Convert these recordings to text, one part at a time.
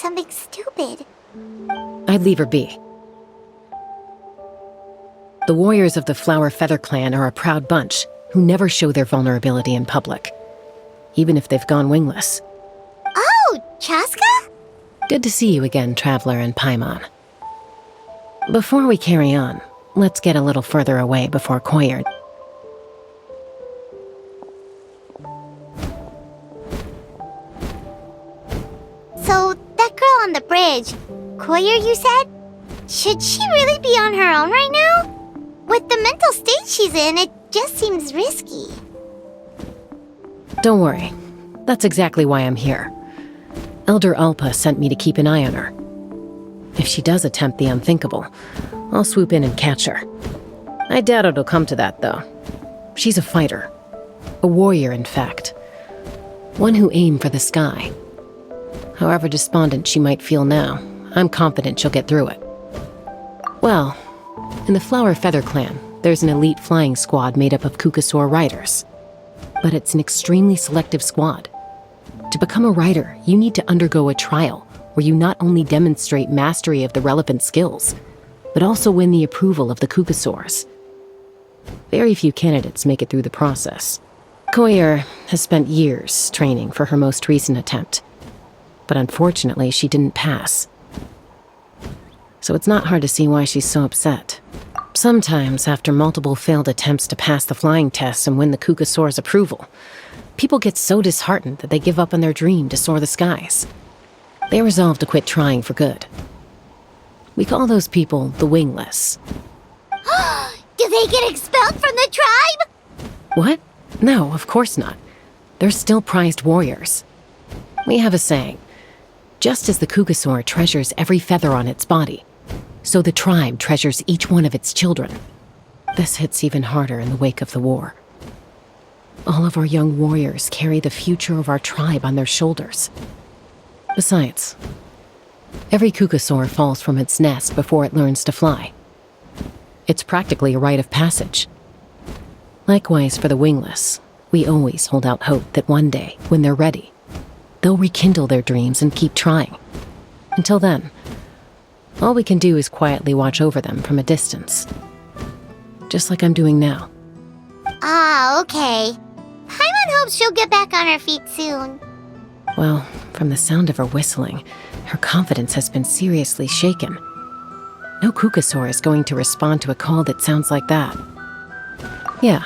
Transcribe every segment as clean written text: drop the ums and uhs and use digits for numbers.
something stupid. I'd leave her be. The warriors of the Flower Feather Clan are a proud bunch who never show their vulnerability in public, even if they've gone wingless. Oh, CHASCA? Good to see you again, Traveler and Paimon. Before we carry on, let's get a little further away before Koyer. So, that girl on the bridge, Koyer, you said? Should she really be on her own right now? With the mental state she's in, it just seems risky. Don't worry. That's exactly why I'm here. Elder Alpa sent me to keep an eye on her. If she does attempt the unthinkable, I'll swoop in and catch her. I doubt it'll come to that, though. She's a fighter. A warrior, in fact. One who aimed for the sky. However despondent she might feel now, I'm confident she'll get through it. Well, in the Flower Feather Clan, there's an elite flying squad made up of Kukasaur riders. But it's an extremely selective squad. To become a rider, you need to undergo a trial where you not only demonstrate mastery of the relevant skills, but also win the approval of the Kukasaurs. Very few candidates make it through the process. Koyer has spent years training for her most recent attempt, but unfortunately she didn't pass. So it's not hard to see why she's so upset. Sometimes, after multiple failed attempts to pass the flying test and win the Kukasaur's approval, people get so disheartened that they give up on their dream to soar the skies. They resolve to quit trying for good. We call those people the wingless. Do they get expelled from the tribe? What? No, of course not. They're still prized warriors. We have a saying, just as the Kukasaur treasures every feather on its body, so the tribe treasures each one of its children. This hits even harder in the wake of the war. All of our young warriors carry the future of our tribe on their shoulders. Besides, every Kukasaur falls from its nest before it learns to fly. It's practically a rite of passage. Likewise for the wingless, we always hold out hope that one day, when they're ready, they'll rekindle their dreams and keep trying. Until then, all we can do is quietly watch over them from a distance. Just like I'm doing now. Ah, okay. Paimon hopes she'll get back on her feet soon. Well, from the sound of her whistling, her confidence has been seriously shaken. No Kukasaur is going to respond to a call that sounds like that. Yeah,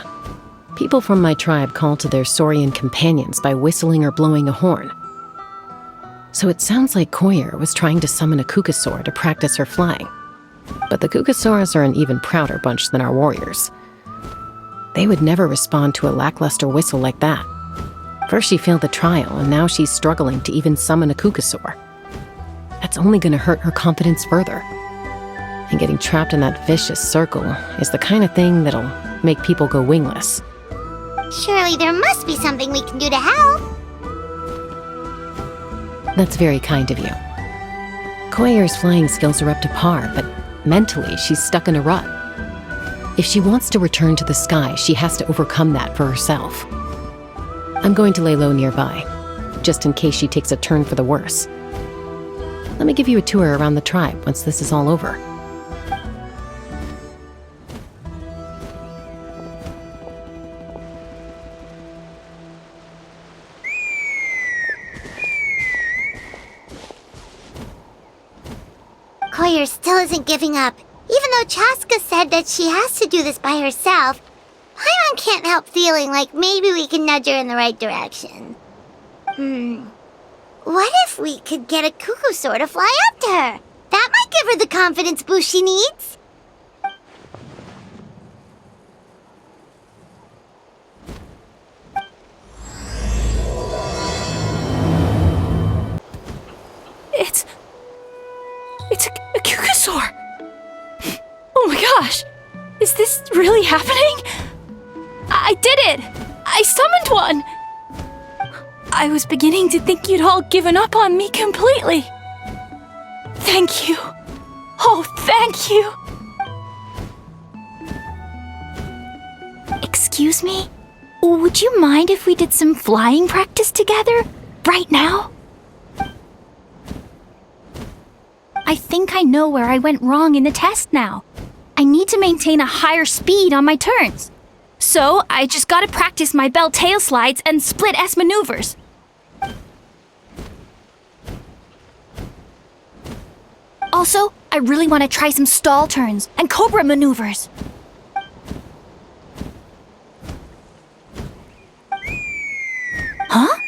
people from my tribe call to their saurian companions by whistling or blowing a horn. So it sounds like Koyer was trying to summon a Kukasaur to practice her flying. But the Kukasaurs are an even prouder bunch than our warriors. They would never respond to a lackluster whistle like that. First she failed the trial, and now she's struggling to even summon a Kukasaur. That's only going to hurt her confidence further. And getting trapped in that vicious circle is the kind of thing that'll make people go wingless. Surely there must be something we can do to help. That's very kind of you. Koyer's flying skills are up to par, but mentally she's stuck in a rut. If she wants to return to the sky, she has to overcome that for herself. I'm going to lay low nearby, just in case she takes a turn for the worse. Let me give you a tour around the tribe once this is all over. Koyer still isn't giving up. Even though CHASCA said that she has to do this by herself, Paimon can't help feeling like maybe we can nudge her in the right direction. What if we could get a Kukasaur to fly up to her? That might give her the confidence boost she needs. It's a Kukasaur! Oh my gosh! Is this really happening? I did it! I summoned one! I was beginning to think you'd all given up on me completely. Thank you. Oh, thank you! Excuse me? Would you mind if we did some flying practice together? Right now? I think I know where I went wrong in the test now. I need to maintain a higher speed on my turns. So, I just gotta practice my bell tail slides and split S maneuvers. Also, I really want to try some stall turns and cobra maneuvers. Huh?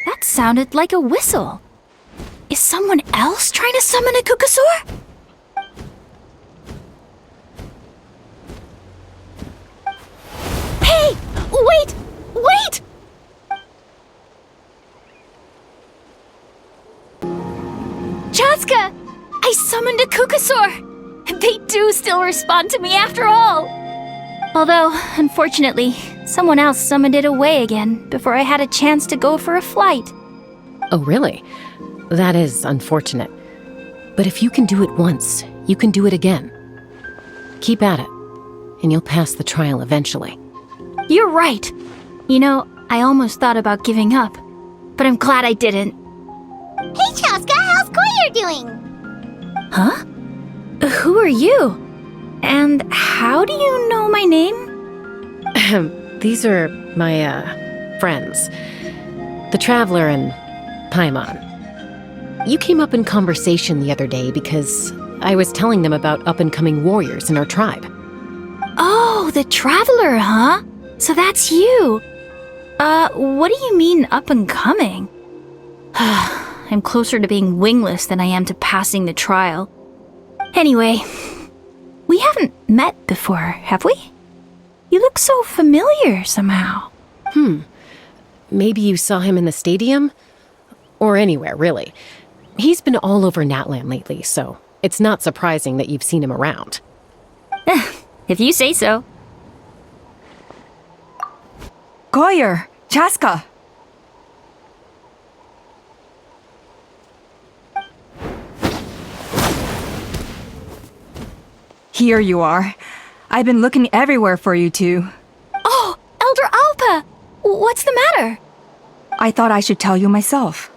That sounded like a whistle. Is someone else trying to summon a Kukasaur? Hey! Wait! Wait! CHASCA! I summoned a Kukasaur! They do still respond to me after all! Although, unfortunately, someone else summoned it away again before I had a chance to go for a flight. Oh, really? That is unfortunate. But if you can do it once, you can do it again. Keep at it, and you'll pass the trial eventually. You're right. You know, I almost thought about giving up, but I'm glad I didn't. Hey, Chaska, how's Koyer doing? Huh? Who are you? And how do you know my name? These are my, friends. The Traveler and Paimon. You came up in conversation the other day because I was telling them about up-and-coming warriors in our tribe. Oh, the Traveler, huh? So that's you. What do you mean up-and-coming? I'm closer to being wingless than I am to passing the trial. Anyway, we haven't met before, have we? You look so familiar somehow. Maybe you saw him in the stadium? Or anywhere, really. He's been all over Natlan lately, so it's not surprising that you've seen him around. If you say so. Koyer, CHASCA. Here you are. I've been looking everywhere for you two. Oh, Elder Alpa! What's the matter? I thought I should tell you myself.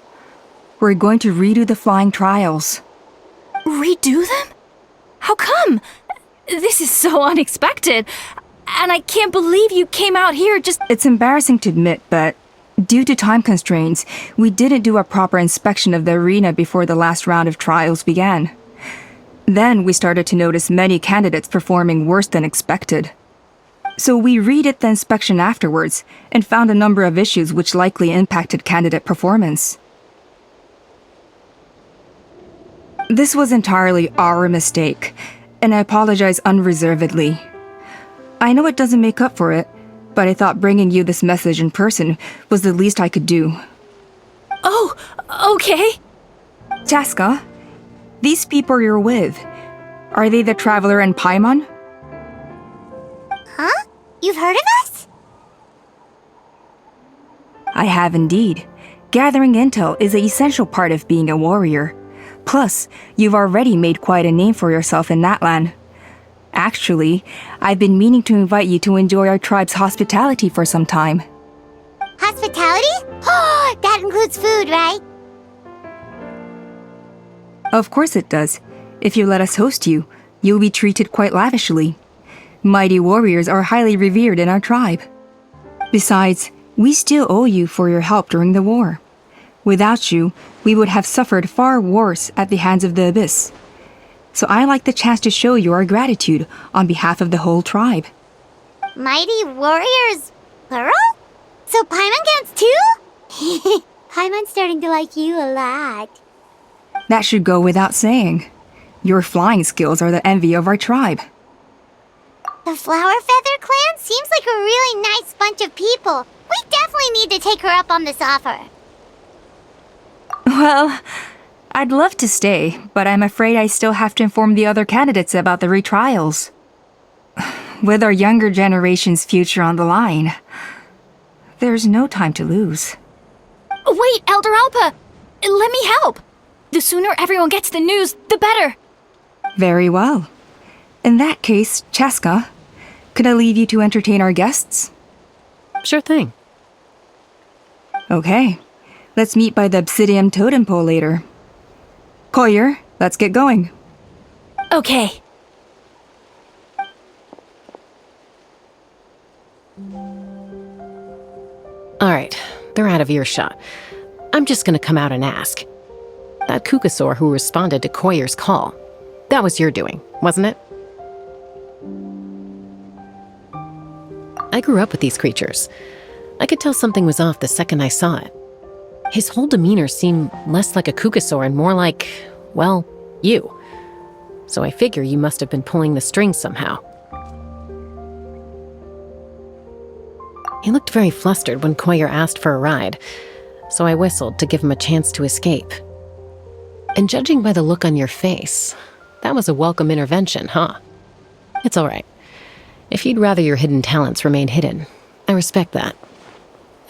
We're going to redo the flying trials. Redo them? How come? This is so unexpected. And I can't believe you came out here just... It's embarrassing to admit, but due to time constraints, we didn't do a proper inspection of the arena before the last round of trials began. Then we started to notice many candidates performing worse than expected. So we redid the inspection afterwards and found a number of issues which likely impacted candidate performance. This was entirely our mistake, and I apologize unreservedly. I know it doesn't make up for it, but I thought bringing you this message in person was the least I could do. Oh, okay. CHASCA, these people you're with, are they the Traveler and Paimon? Huh? You've heard of us? I have indeed. Gathering intel is an essential part of being a warrior. Plus, you've already made quite a name for yourself in Natlan. Actually, I've been meaning to invite you to enjoy our tribe's hospitality for some time. Hospitality? Oh, that includes food, right? Of course it does. If you let us host you, you'll be treated quite lavishly. Mighty warriors are highly revered in our tribe. Besides, we still owe you for your help during the war. Without you, we would have suffered far worse at the hands of the Abyss. So I like the chance to show you our gratitude on behalf of the whole tribe. Mighty warriors, plural? So Paimon counts too? Paimon's starting to like you a lot. That should go without saying. Your flying skills are the envy of our tribe. The Flower Feather clan seems like a really nice bunch of people. We definitely need to take her up on this offer. Well, I'd love to stay, but I'm afraid I still have to inform the other candidates about the retrials. With our younger generation's future on the line, there's no time to lose. Wait, Elder Alpa! Let me help! The sooner everyone gets the news, the better! Very well. In that case, CHASCA, could I leave you to entertain our guests? Sure thing. Okay. Let's meet by the Obsidian Totem Pole later. Koyer, Let's get going. Okay. All right, they're out of earshot. I'm just gonna come out and ask. That Kukasaur who responded to Koyer's call, that was your doing, wasn't it? I grew up with these creatures. I could tell something was off the second I saw it. His whole demeanor seemed less like a Kukasaur and more like, well, you. So I figure you must have been pulling the strings somehow. He looked very flustered when Koyer asked for a ride, so I whistled to give him a chance to escape. And judging by the look on your face, that was a welcome intervention, huh? It's all right. If you'd rather your hidden talents remain hidden, I respect that.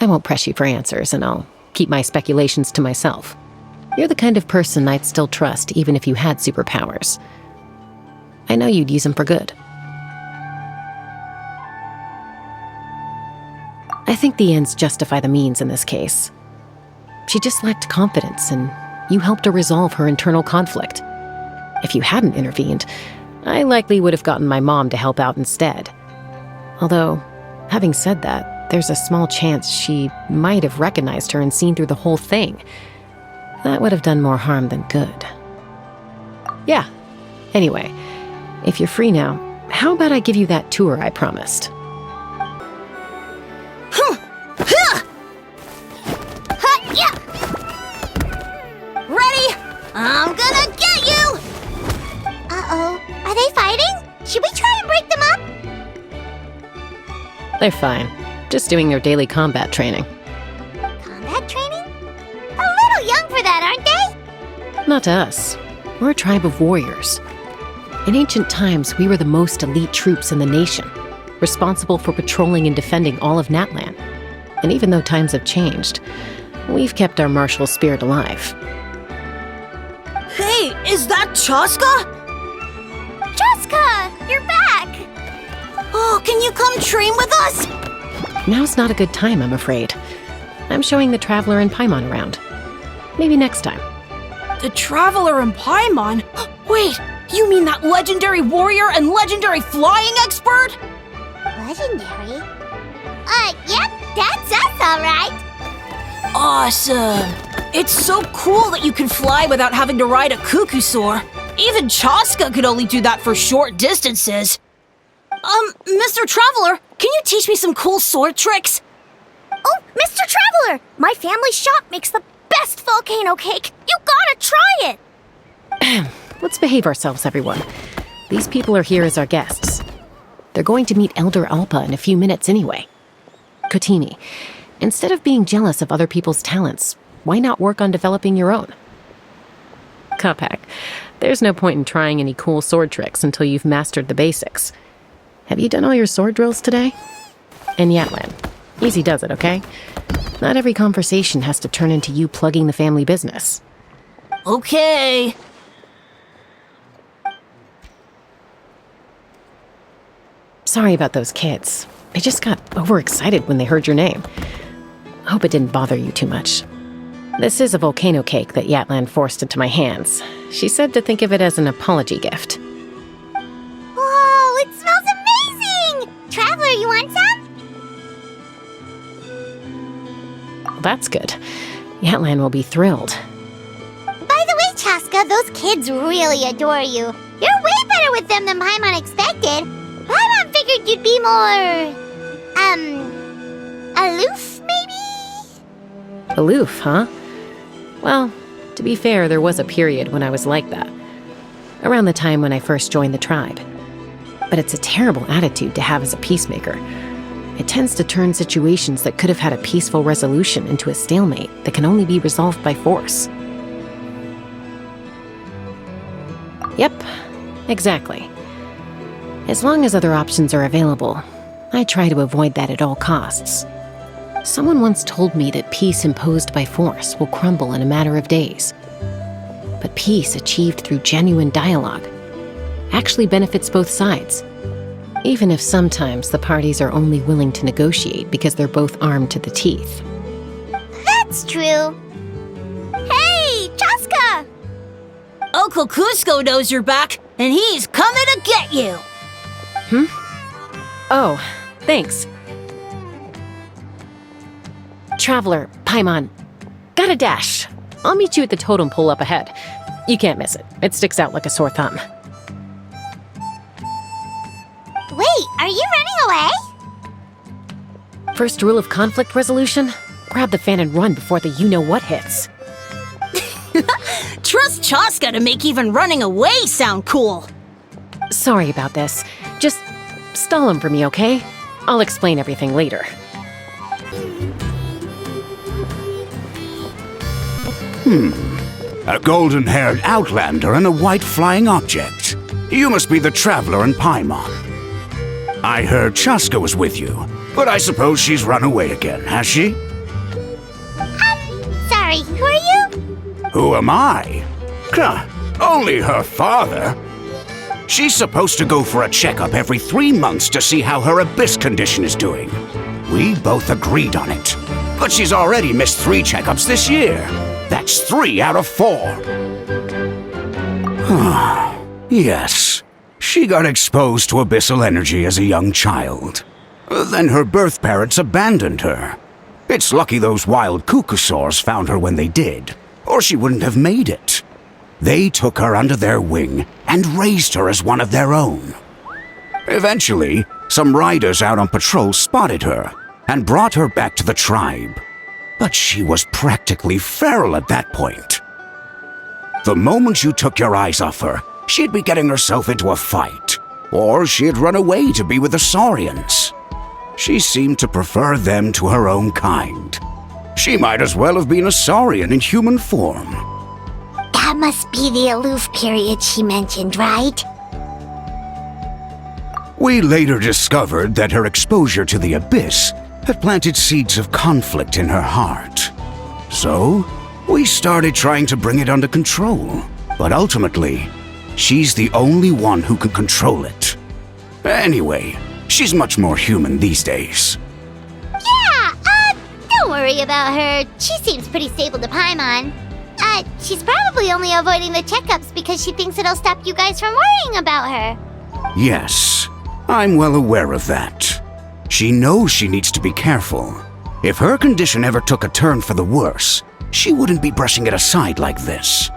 I won't press you for answers, and I'll keep my speculations to myself. You're the kind of person I'd still trust even if you had superpowers. I know you'd use them for good. I think the ends justify the means in this case. She just lacked confidence, and you helped her resolve her internal conflict. If you hadn't intervened, I likely would have gotten my mom to help out instead. Although, having said that, there's a small chance she might have recognized her and seen through the whole thing. That would have done more harm than good. Yeah. Anyway, if you're free now, how about I give you that tour I promised? Ready? I'm gonna get you! Uh-oh. Are they fighting? Should we try and break them up? They're fine. Just doing their daily combat training. Combat training? A little young for that, aren't they? Not to us. We're a tribe of warriors. In ancient times, we were the most elite troops in the nation, responsible for patrolling and defending all of Natlan. And even though times have changed, we've kept our martial spirit alive. Hey, is that CHASCA? CHASCA! You're back! Oh, can you come train with us? Now's not a good time, I'm afraid. I'm showing the Traveler and Paimon around. Maybe next time. The Traveler and Paimon? Wait, you mean that legendary warrior and legendary flying expert? Legendary? Yep, that's us, all right. Awesome. It's so cool that you can fly without having to ride a Kukusaur. Even CHASCA could only do that for short distances. Mr. Traveler, can you teach me some cool sword tricks? Oh, Mr. Traveler! My family shop makes the best volcano cake. You gotta try it! Let's behave ourselves, everyone. These people are here as our guests. They're going to meet Elder Alpa in a few minutes anyway. Kotini, instead of being jealous of other people's talents, why not work on developing your own? Kapak, there's no point in trying any cool sword tricks until you've mastered the basics. Have you done all your sword drills today? And Yatlan, easy does it, okay? Not every conversation has to turn into you plugging the family business. Okay. Sorry about those kids. They just got overexcited when they heard your name. I hope it didn't bother you too much. This is a volcano cake that Yatlan forced into my hands. She said to think of it as an apology gift. Whoa, it smells amazing! Traveler, you want some? That's good. Yatlan will be thrilled. By the way, Chaska, those kids really adore you. You're way better with them than Paimon expected. Paimon figured you'd be more... aloof, maybe? Aloof, huh? Well, to be fair, there was a period when I was like that. Around the time when I first joined the tribe. But it's a terrible attitude to have as a peacemaker. It tends to turn situations that could have had a peaceful resolution into a stalemate that can only be resolved by force. Yep, exactly. As long as other options are available, I try to avoid that at all costs. Someone once told me that peace imposed by force will crumble in a matter of days. But peace achieved through genuine dialogue actually benefits both sides, even if sometimes the parties are only willing to negotiate because they're both armed to the teeth. That's true. Hey, Chaska! Uncle Cusco knows you're back, and he's coming to get you. Oh, thanks. Traveler, Paimon, got a dash. I'll meet you at the totem pole up ahead. You can't miss it. It sticks out like a sore thumb. Wait, are you running away? First rule of conflict resolution? Grab the fan and run before the you-know-what hits. Trust CHASCA to make even running away sound cool. Sorry about this. Just stall him for me, okay? I'll explain everything later. A golden-haired outlander and a white flying object. You must be the traveler in Paimon. I heard CHASCA was with you, but I suppose she's run away again, has she? Sorry, who are you? Who am I? Only her father. She's supposed to go for a checkup every 3 months to see how her abyss condition is doing. We both agreed on it. But she's already missed 3 checkups this year. That's 3 out of 4. Yes, she got exposed to abyssal energy as a young child. Then her birth parents abandoned her. It's lucky those wild cuckoosaurs found her when they did, or she wouldn't have made it. They took her under their wing and raised her as one of their own. Eventually, some riders out on patrol spotted her and brought her back to the tribe. But she was practically feral at that point. The moment you took your eyes off her, she'd be getting herself into a fight, or she'd run away to be with the Saurians. She seemed to prefer them to her own kind. She might as well have been a Saurian in human form. That must be the aloof period she mentioned, right? We later discovered that her exposure to the abyss had planted seeds of conflict in her heart. So, we started trying to bring it under control. But ultimately, she's the only one who can control it. Anyway, she's much more human these days. Yeah, don't worry about her. She seems pretty stable to Paimon. She's probably only avoiding the checkups because she thinks it'll stop you guys from worrying about her. Yes, I'm well aware of that. She knows she needs to be careful. If her condition ever took a turn for the worse, she wouldn't be brushing it aside like this.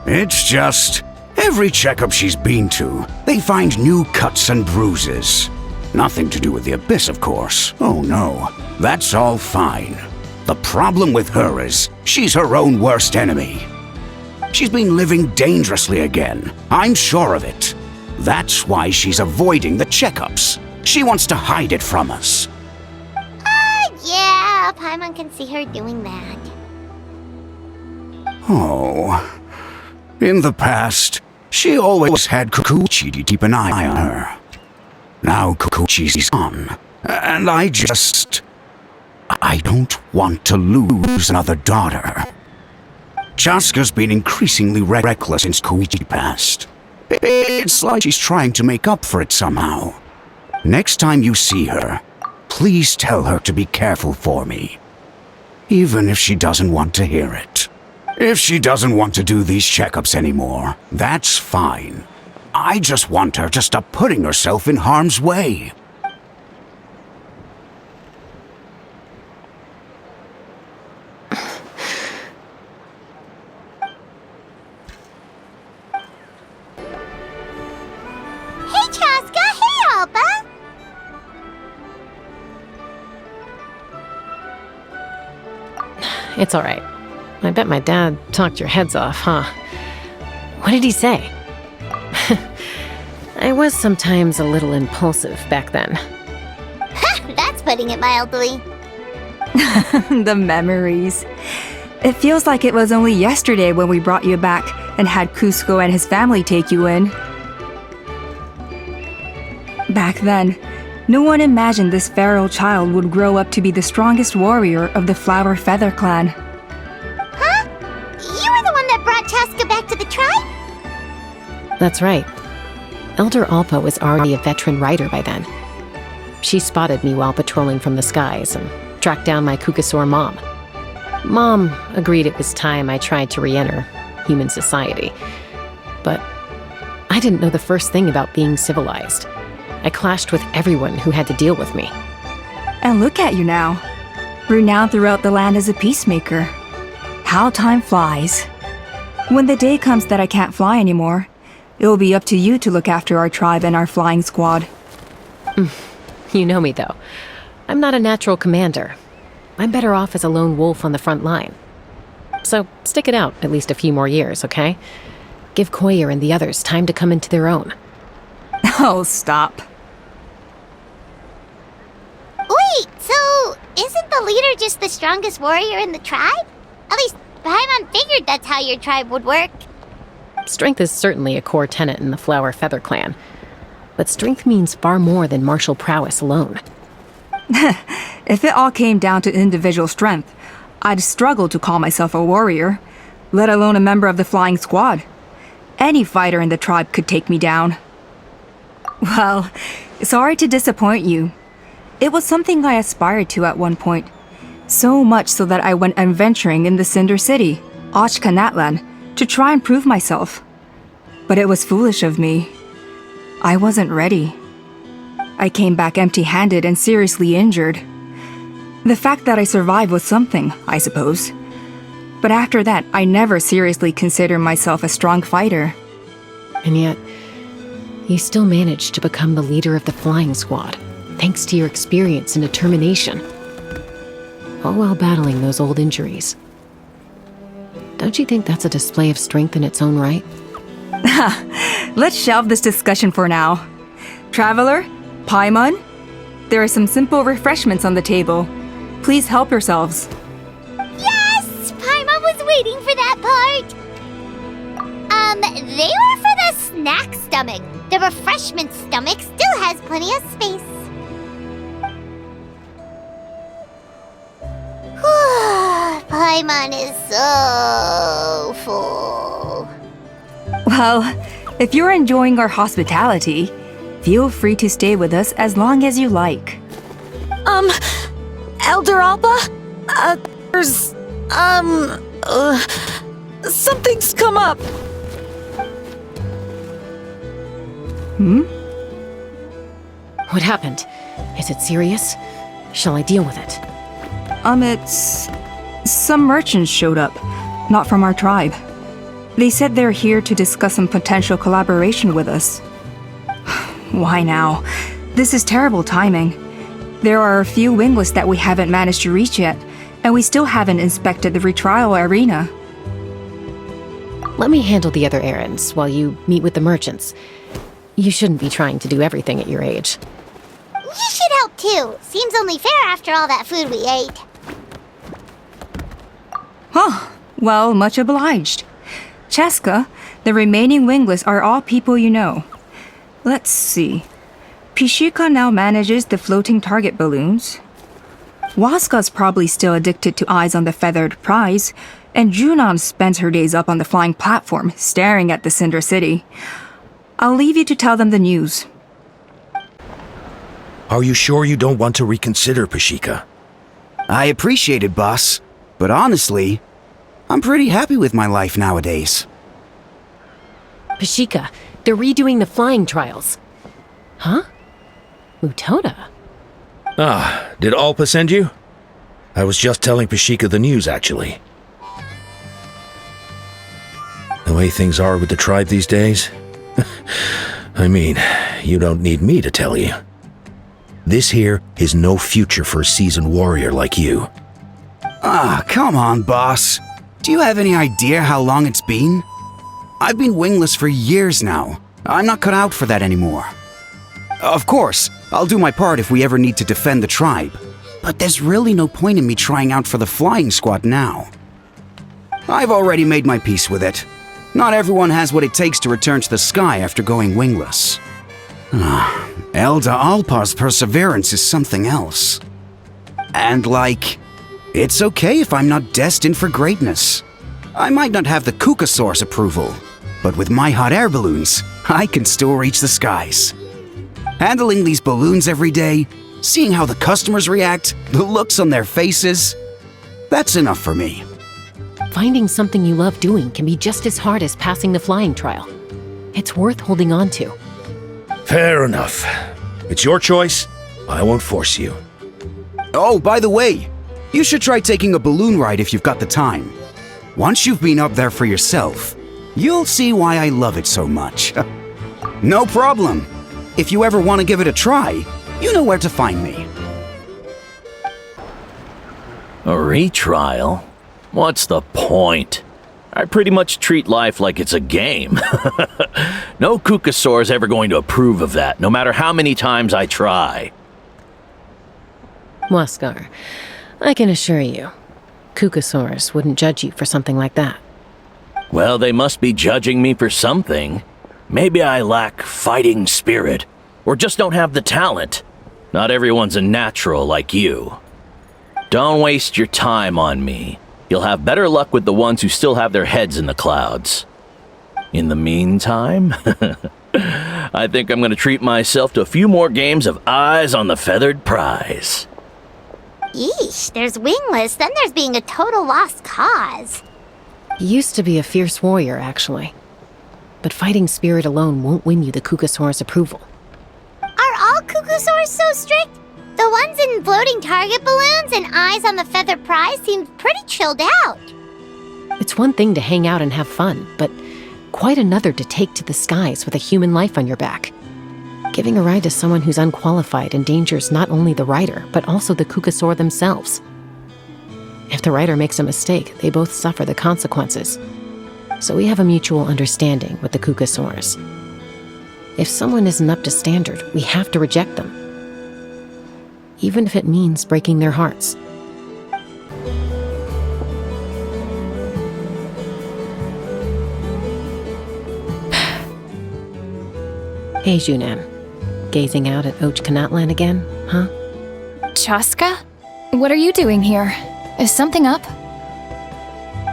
It's just, every checkup she's been to, they find new cuts and bruises. Nothing to do with the abyss, of course. Oh no, that's all fine. The problem with her is, she's her own worst enemy. She's been living dangerously again, I'm sure of it. That's why she's avoiding the checkups. She wants to hide it from us. Yeah, Paimon can see her doing that. Oh. In the past, she always had Kukuchi to keep an eye on her. Now Kukuchi's gone, and I don't want to lose another daughter. CHASCA's been increasingly reckless since Koichi passed. It's like she's trying to make up for it somehow. Next time you see her, please tell her to be careful for me. Even if she doesn't want to hear it. If she doesn't want to do these checkups anymore, that's fine. I just want her to stop putting herself in harm's way. Hey, Chaska! Hey, Alba! It's all right. I bet my dad talked your heads off, huh? What did he say? I was sometimes a little impulsive back then. That's putting it mildly. The memories. It feels like it was only yesterday when we brought you back and had Cusco and his family take you in. Back then, no one imagined this feral child would grow up to be the strongest warrior of the Flower Feather clan. Huh? You were the one that brought Chaska back to the tribe? That's right. Elder Alpa was already a veteran rider by then. She spotted me while patrolling from the skies and tracked down my Kukusaur mom. Mom agreed it was time I tried to re-enter human society. But I didn't know the first thing about being civilized. I clashed with everyone who had to deal with me. And look at you now, renowned throughout the land as a peacemaker. How time flies. When the day comes that I can't fly anymore, it will be up to you to look after our tribe and our flying squad. You know me, though. I'm not a natural commander. I'm better off as a lone wolf on the front line. So stick it out at least a few more years, okay? Give Koyer and the others time to come into their own. Oh, stop. Wait, so isn't the leader just the strongest warrior in the tribe? At least Paimon figured that's how your tribe would work. Strength is certainly a core tenet in the Flower Feather clan. But strength means far more than martial prowess alone. If it all came down to individual strength, I'd struggle to call myself a warrior, let alone a member of the flying squad. Any fighter in the tribe could take me down. Well, sorry to disappoint you. It was something I aspired to at one point. So much so that I went adventuring in the Cinder City, Ochkanatlan, to try and prove myself. But it was foolish of me. I wasn't ready. I came back empty-handed and seriously injured. The fact that I survived was something, I suppose. But after that, I never seriously considered myself a strong fighter. And yet, you still managed to become the leader of the flying squad, thanks to your experience and determination. All while battling those old injuries. Don't you think that's a display of strength in its own right? Let's shelve this discussion for now. Traveler, Paimon, there are some simple refreshments on the table. Please help yourselves. Yes! Paimon was waiting for that part! They were for the snack stomach. The refreshment stomach still has plenty of space. Paimon is so full. Well, if you're enjoying our hospitality, feel free to stay with us as long as you like. Elder Alpa? There's, something's come up. What happened? Is it serious? Shall I deal with it? It's... Some merchants showed up, not from our tribe. They said they're here to discuss some potential collaboration with us. Why now? This is terrible timing. There are a few wingless that we haven't managed to reach yet, and we still haven't inspected the retrial arena. Let me handle the other errands while you meet with the merchants. You shouldn't be trying to do everything at your age. You should help too. Seems only fair after all that food we ate. Huh. Well, much obliged. CHASCA, the remaining wingless are all people you know. Let's see. Pishika now manages the floating target balloons. Waska's probably still addicted to eyes on the feathered prize, and Junon spends her days up on the flying platform, staring at the Cinder City. I'll leave you to tell them the news. Are you sure you don't want to reconsider, Pashika? I appreciate it, boss. But honestly, I'm pretty happy with my life nowadays. Pashika, they're redoing the flying trials. Huh? Mutoda? Ah, did Alpa send you? I was just telling Pashika the news, actually. The way things are with the tribe these days? I mean, you don't need me to tell you. This here is no future for a seasoned warrior like you. Ah, come on, boss. Do you have any idea how long it's been? I've been wingless for years now. I'm not cut out for that anymore. Of course, I'll do my part if we ever need to defend the tribe. But there's really no point in me trying out for the flying squad now. I've already made my peace with it. Not everyone has what it takes to return to the sky after going wingless. Elder Alpa's perseverance is something else. And it's okay if I'm not destined for greatness. I might not have the Kukasaur's approval, but with my hot air balloons, I can still reach the skies. Handling these balloons every day, seeing how the customers react, the looks on their faces, That's enough for me. Finding something you love doing can be just as hard as passing the flying trial. It's worth holding on to. Fair enough. It's your choice. I won't force you. Oh, by the way, you should try taking a balloon ride if you've got the time. Once you've been up there for yourself, you'll see why I love it so much. No problem. If you ever want to give it a try, you know where to find me. A retrial? What's the point? I pretty much treat life like it's a game. No Kukasaur is ever going to approve of that, no matter how many times I try. Waskar, I can assure you, Kukasaurs wouldn't judge you for something like that. Well, they must be judging me for something. Maybe I lack fighting spirit, or just don't have the talent. Not everyone's a natural like you. Don't waste your time on me. You'll have better luck with the ones who still have their heads in the clouds. In the meantime, I think I'm going to treat myself to a few more games of Eyes on the Feathered Prize. Yeesh, there's wingless, then there's being a total lost cause. He used to be a fierce warrior, actually. But fighting spirit alone won't win you the Kukasaur's approval. Are all Kukusaurs so strict? The ones in floating target balloons and Eyes on the Feathered Prize seem pretty chilled out. It's one thing to hang out and have fun, but quite another to take to the skies with a human life on your back. Giving a ride to someone who's unqualified endangers not only the rider, but also the Kukasaur themselves. If the rider makes a mistake, they both suffer the consequences. So we have a mutual understanding with the Kukasaurs. If someone isn't up to standard, we have to reject them. Even if it means breaking their hearts. Hey, Junan. Gazing out at Ochkanatlan again, huh? CHASCA? What are you doing here? Is something up?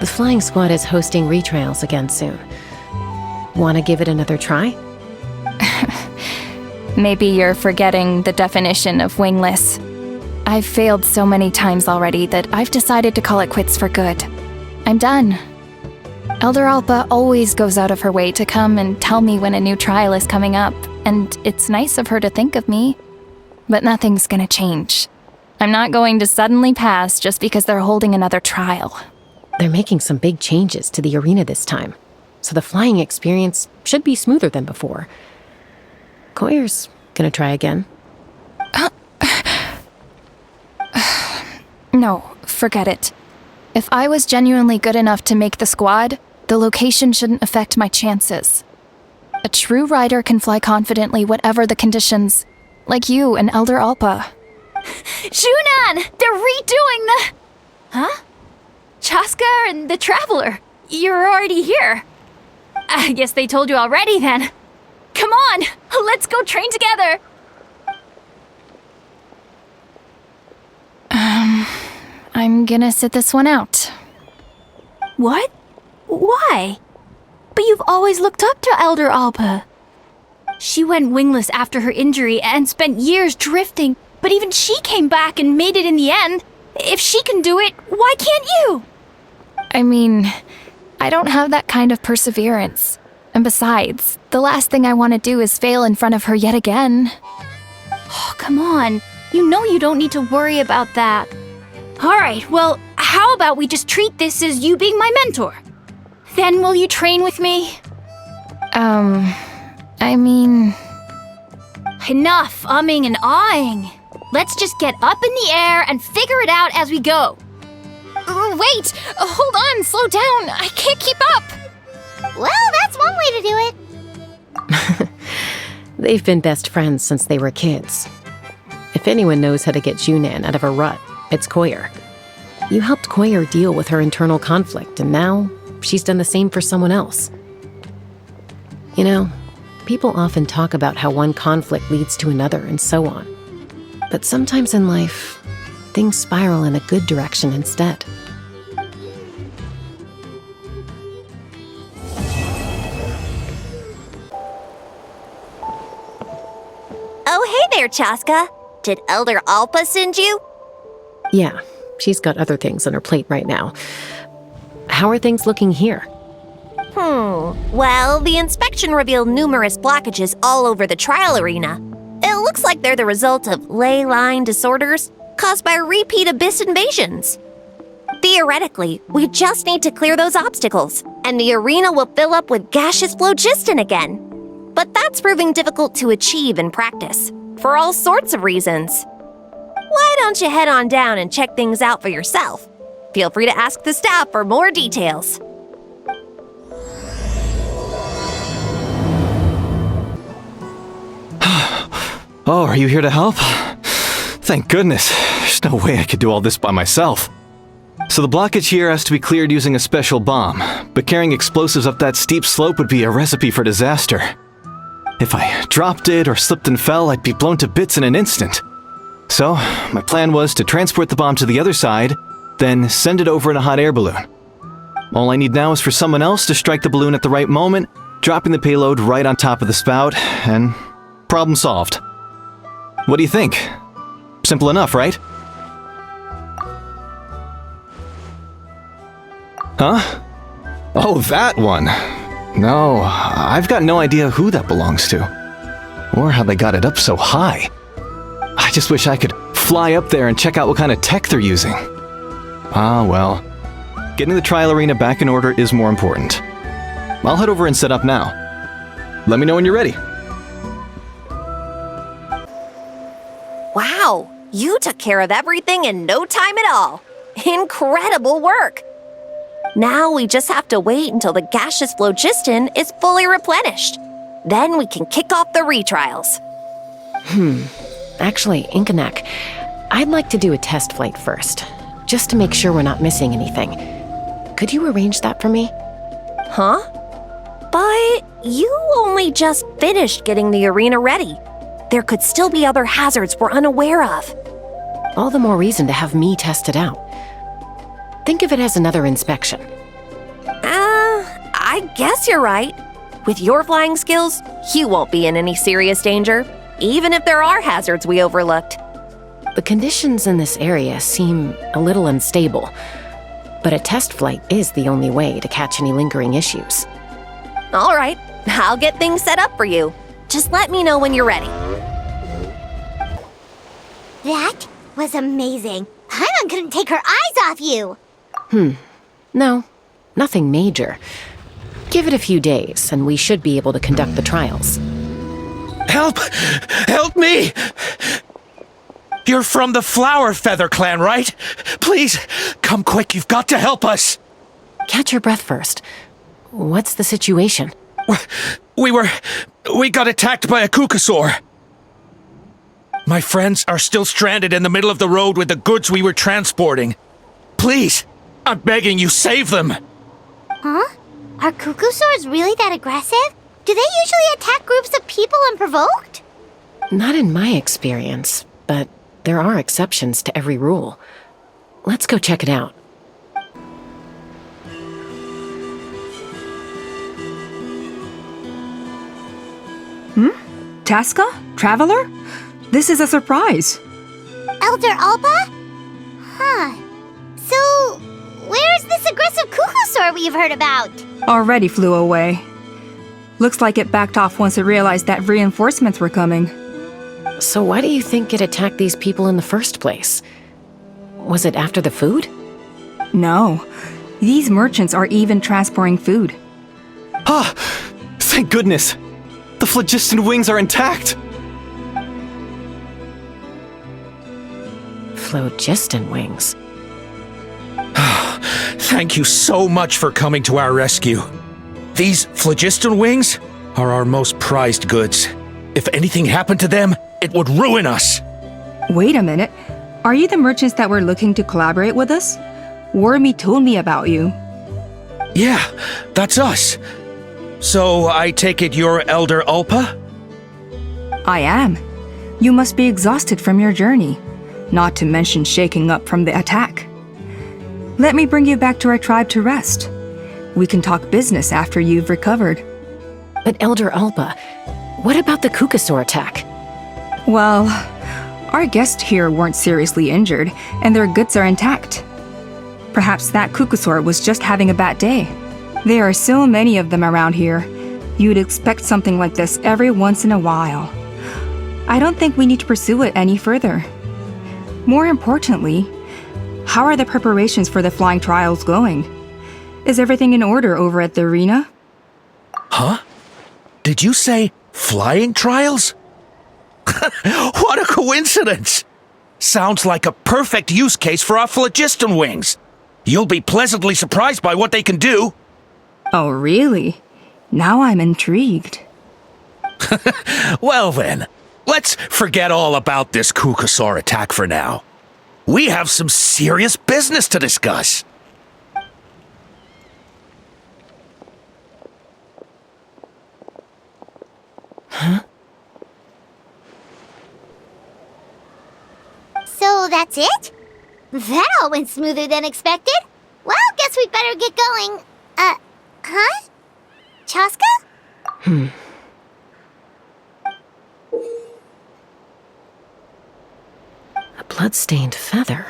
The flying squad is hosting retrials again soon. Wanna give it another try? Maybe you're forgetting the definition of wingless. I've failed so many times already that I've decided to call it quits for good. I'm done. Elder Alpa always goes out of her way to come and tell me when a new trial is coming up, and it's nice of her to think of me. But nothing's gonna change. I'm not going to suddenly pass just because they're holding another trial. They're making some big changes to the arena this time, so the flying experience should be smoother than before. Koyer's gonna try again. No, forget it. If I was genuinely good enough to make the squad, the location shouldn't affect my chances. A true rider can fly confidently whatever the conditions, like you and Elder Alpa. Junan! They're redoing the... Huh? CHASCA and the Traveler. You're already here. I guess they told you already then. Come on, let's go train together. I'm gonna sit this one out. What? Why? But you've always looked up to Elder Alpa. She went wingless after her injury and spent years drifting, but even she came back and made it in the end. If she can do it, why can't you? I mean, I don't have that kind of perseverance. And besides, the last thing I want to do is fail in front of her yet again. Oh, come on. You know you don't need to worry about that. Alright, well, how about we just treat this as you being my mentor? Then will you train with me? I mean... Enough umming and ahhing. Let's just get up in the air and figure it out as we go. Wait! Hold on, slow down! I can't keep up! Well, that's one way to do it. They've been best friends since they were kids. If anyone knows how to get Junan out of a rut, it's Koyer. You helped Koyer deal with her internal conflict, and now she's done the same for someone else. You know, people often talk about how one conflict leads to another and so on. But sometimes in life, things spiral in a good direction instead. Oh, hey there, CHASCA. Did Elder Alpa send you? Yeah, She's got other things on her plate right now. How are things looking here? Well, the inspection revealed numerous blockages all over the trial arena. It looks like they're the result of ley line disorders caused by repeat abyss invasions. Theoretically, we just need to clear those obstacles, and the arena will fill up with gaseous phlogiston again. But that's proving difficult to achieve in practice, for all sorts of reasons. Why don't you head on down and check things out for yourself? Feel free to ask the staff for more details. Oh, are you here to help? Thank goodness. There's no way I could do all this by myself. So the blockage here has to be cleared using a special bomb, but carrying explosives up that steep slope would be a recipe for disaster. If I dropped it or slipped and fell, I'd be blown to bits in an instant. So, my plan was to transport the bomb to the other side, then send it over in a hot air balloon. All I need now is for someone else to strike the balloon at the right moment, dropping the payload right on top of the spout, and problem solved. What do you think? Simple enough, right? Huh? Oh, that one. No, I've got no idea who that belongs to. Or how they got it up so high. I just wish I could fly up there and check out what kind of tech they're using. Ah, well. Getting the trial arena back in order is more important. I'll head over and set up now. Let me know when you're ready. Wow, you took care of everything in no time at all. Incredible work! Now we just have to wait until the gaseous phlogiston is fully replenished. Then we can kick off the retrials. Actually, Inkanek, I'd like to do a test flight first, just to make sure we're not missing anything. Could you arrange that for me? Huh? But you only just finished getting the arena ready. There could still be other hazards we're unaware of. All the more reason to have me test it out. Think of it as another inspection. I guess you're right. With your flying skills, you won't be in any serious danger, even if there are hazards we overlooked. The conditions in this area seem a little unstable, but a test flight is the only way to catch any lingering issues. All right, I'll get things set up for you. Just let me know when you're ready. That was amazing. Paimon couldn't take her eyes off you. No, nothing major. Give it a few days, and we should be able to conduct the trials. Help! Help me! You're from the Flower Feather clan, right? Please, come quick, you've got to help us! Catch your breath first. What's the situation? We got attacked by a Kukasaur. My friends are still stranded in the middle of the road with the goods we were transporting. Please, I'm begging you, save them! Huh? Are Kukusaurs really that aggressive? Do they usually attack groups of people unprovoked? Not in my experience, but there are exceptions to every rule. Let's go check it out. CHASCA? Traveler? This is a surprise. Elder Alpa? Huh. So, where's this aggressive Kukusaur we've heard about? Already flew away. Looks like it backed off once it realized that reinforcements were coming. So why do you think it attacked these people in the first place? Was it after the food? No. These merchants are even transporting food. Ah! Thank goodness! The phlogiston wings are intact! Phlogiston wings. Thank you so much for coming to our rescue. These phlogiston wings are our most prized goods. If anything happened to them, it would ruin us. Wait a minute. Are you the merchants that were looking to collaborate with us? Wormy told me about you. Yeah, that's us. So I take it you're Elder Alpa? I am. You must be exhausted from your journey, not to mention shaking up from the attack. Let me bring you back to our tribe to rest. We can talk business after you've recovered. But Elder Alpa, what about the Kukusaur attack? Well, Our guests here weren't seriously injured, and their goods are intact. Perhaps that Kukusaur was just having a bad day. There are so many of them around here. You'd expect something like this every once in a while. I don't think we need to pursue it any further. More importantly, how are the preparations for the flying trials going? Is everything in order over at the arena? Huh? Did you say flying trials? What a coincidence! Sounds like a perfect use case for our phlogiston wings. You'll be pleasantly surprised by what they can do. Oh, really? Now I'm intrigued. Well then, let's forget all about this Kukusaur attack for now. We have some serious business to discuss. Huh? So that's it? That all went smoother than expected. Well, guess we better get going. Huh? CHASCA? A blood-stained feather.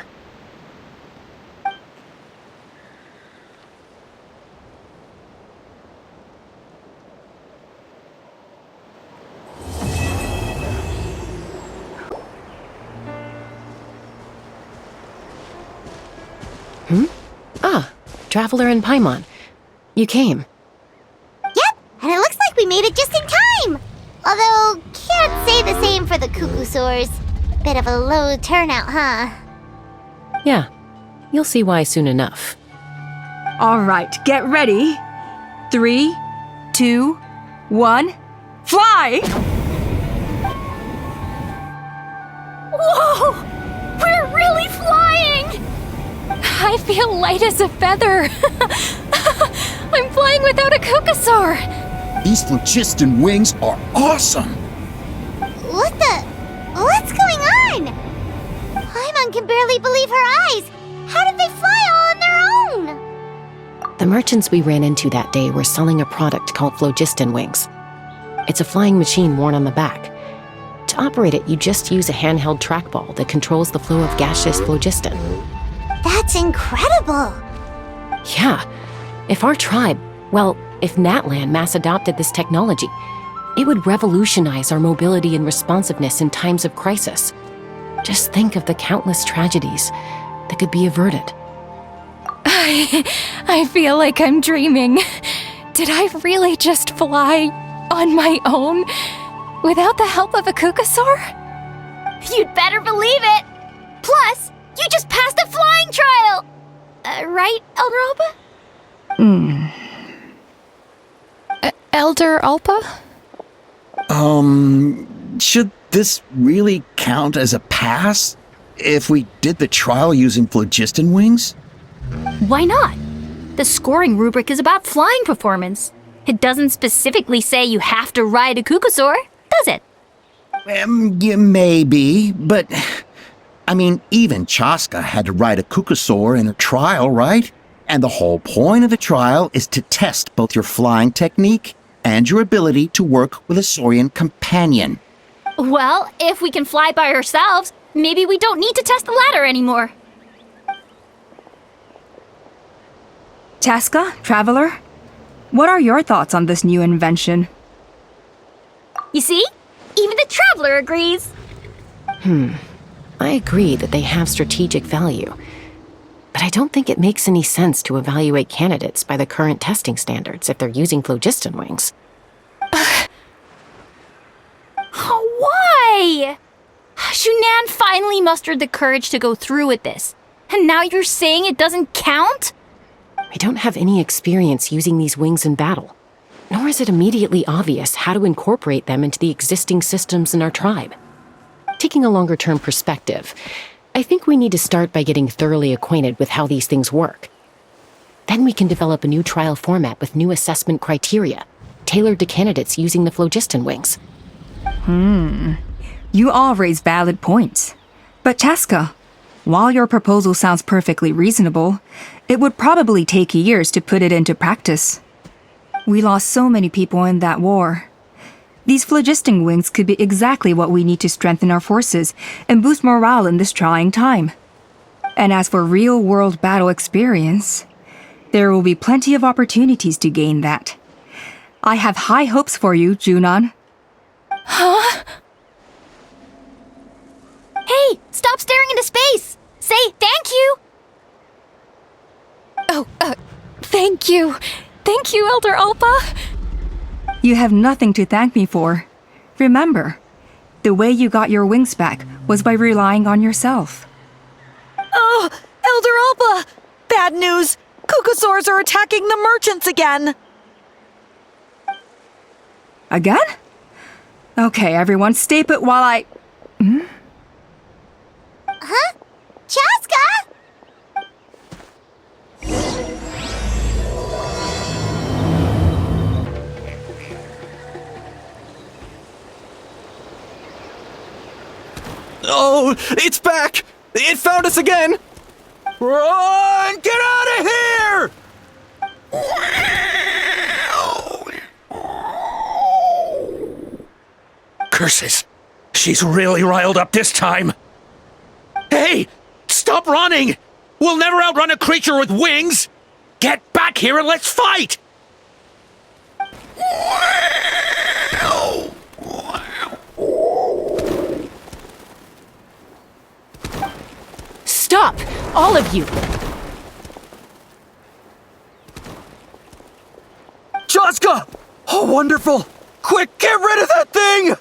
Ah, Traveler and Paimon. You came. Yep, and it looks like we made it just in time. Although, can't say the same for the Kukusaurs. Bit of a low turnout, huh? Yeah, you'll see why soon enough. All right, get ready. 3, 2, 1, fly! Whoa! We're really flying! I feel light as a feather. I'm flying without a Kukusaur. These phlogiston wings are awesome! What's going on? Paimon can barely believe her eyes. How did they fly all on their own? The merchants we ran into that day were selling a product called phlogiston wings. It's a flying machine worn on the back. To operate it, you just use a handheld trackball that controls the flow of gaseous phlogiston. That's incredible. Yeah, if our tribe, well, if Natlan mass adopted this technology, it would revolutionize our mobility and responsiveness in times of crisis. Just think of the countless tragedies that could be averted. I feel like I'm dreaming. Did I really just fly on my own without the help of a Kukusaur? You'd better believe it! Plus, you just passed the flying trial! Right, Elder Alpa? Elder Alpa? Should this really count as a pass? If we did the trial using phlogiston wings? Why not? The scoring rubric is about flying performance. It doesn't specifically say you have to ride a Kukusaur, does it? Yeah, maybe, but... I mean, even CHASCA had to ride a Kukusaur in a trial, right? And the whole point of the trial is to test both your flying technique and your ability to work with a Saurian companion. Well, if we can fly by ourselves, maybe we don't need to test the ladder anymore. CHASCA, Traveler, what are your thoughts on this new invention? You see? Even the Traveler agrees. I agree that they have strategic value, but I don't think it makes any sense to evaluate candidates by the current testing standards if they're using phlogiston wings. Why? Shunan finally mustered the courage to go through with this, and now you're saying it doesn't count? I don't have any experience using these wings in battle, nor is it immediately obvious how to incorporate them into the existing systems in our tribe. Taking a longer-term perspective, I think we need to start by getting thoroughly acquainted with how these things work. Then we can develop a new trial format with new assessment criteria, tailored to candidates using the phlogiston wings. You all raise valid points. But CHASCA, while your proposal sounds perfectly reasonable, it would probably take years to put it into practice. We lost so many people in that war. These phlogiston wings could be exactly what we need to strengthen our forces and boost morale in this trying time. And as for real-world battle experience, there will be plenty of opportunities to gain that. I have high hopes for you, Junon. Huh? Hey, stop staring into space! Say thank you! Oh, thank you. Thank you, Elder Alpa. You have nothing to thank me for. Remember, the way you got your wings back was by relying on yourself. Oh, Elder Alpa! Bad news! Cucosaurs are attacking the merchants again! Again? Okay, everyone, stay put while I... Huh? CHASCA? Oh, it's back! It found us again! Run! Get out of here! Curses! She's really riled up this time. Hey! Stop running! We'll never outrun a creature with wings! Get back here and let's fight! Stop! All of you! CHASCA! Oh, wonderful! Quick, get rid of that thing!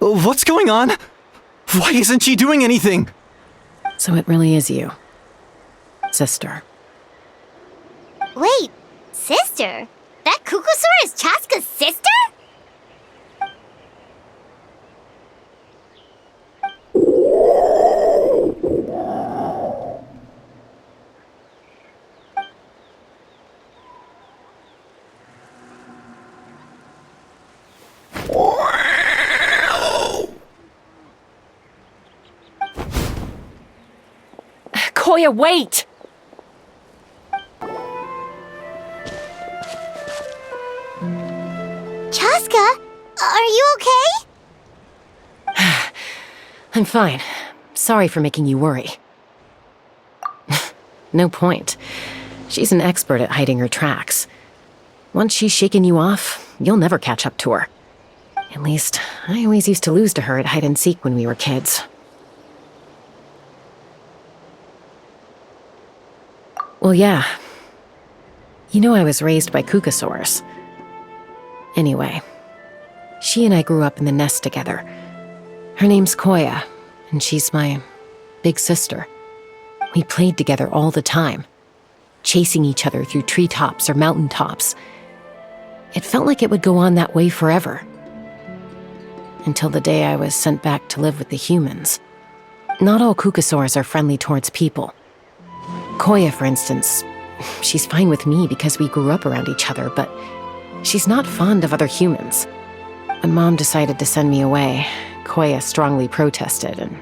What's going on? Why isn't she doing anything? So it really is you, sister. Wait, sister? That Cucosaur is CHASCA's sister? Koya, wait! CHASCA, are you okay? I'm fine. Sorry for making you worry. No point. She's an expert at hiding her tracks. Once she's shaken you off, you'll never catch up to her. At least, I always used to lose to her at hide-and-seek when we were kids. Well, yeah. You know I was raised by Cucosaurs. Anyway, she and I grew up in the nest together. Her name's Koya, and she's my big sister. We played together all the time, chasing each other through treetops or mountaintops. It felt like it would go on that way forever. Until the day I was sent back to live with the humans. Not all Cucosaurs are friendly towards people. Koya, for instance, she's fine with me because we grew up around each other, but she's not fond of other humans. When Mom decided to send me away, Koya strongly protested, and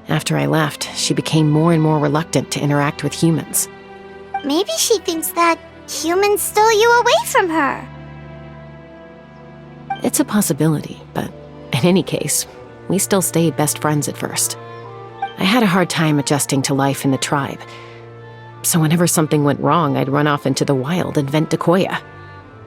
after I left, she became more and more reluctant to interact with humans. Maybe she thinks that humans stole you away from her. It's a possibility, but in any case, we still stayed best friends at first. I had a hard time adjusting to life in the tribe, so whenever something went wrong, I'd run off into the wild and vent to Koya.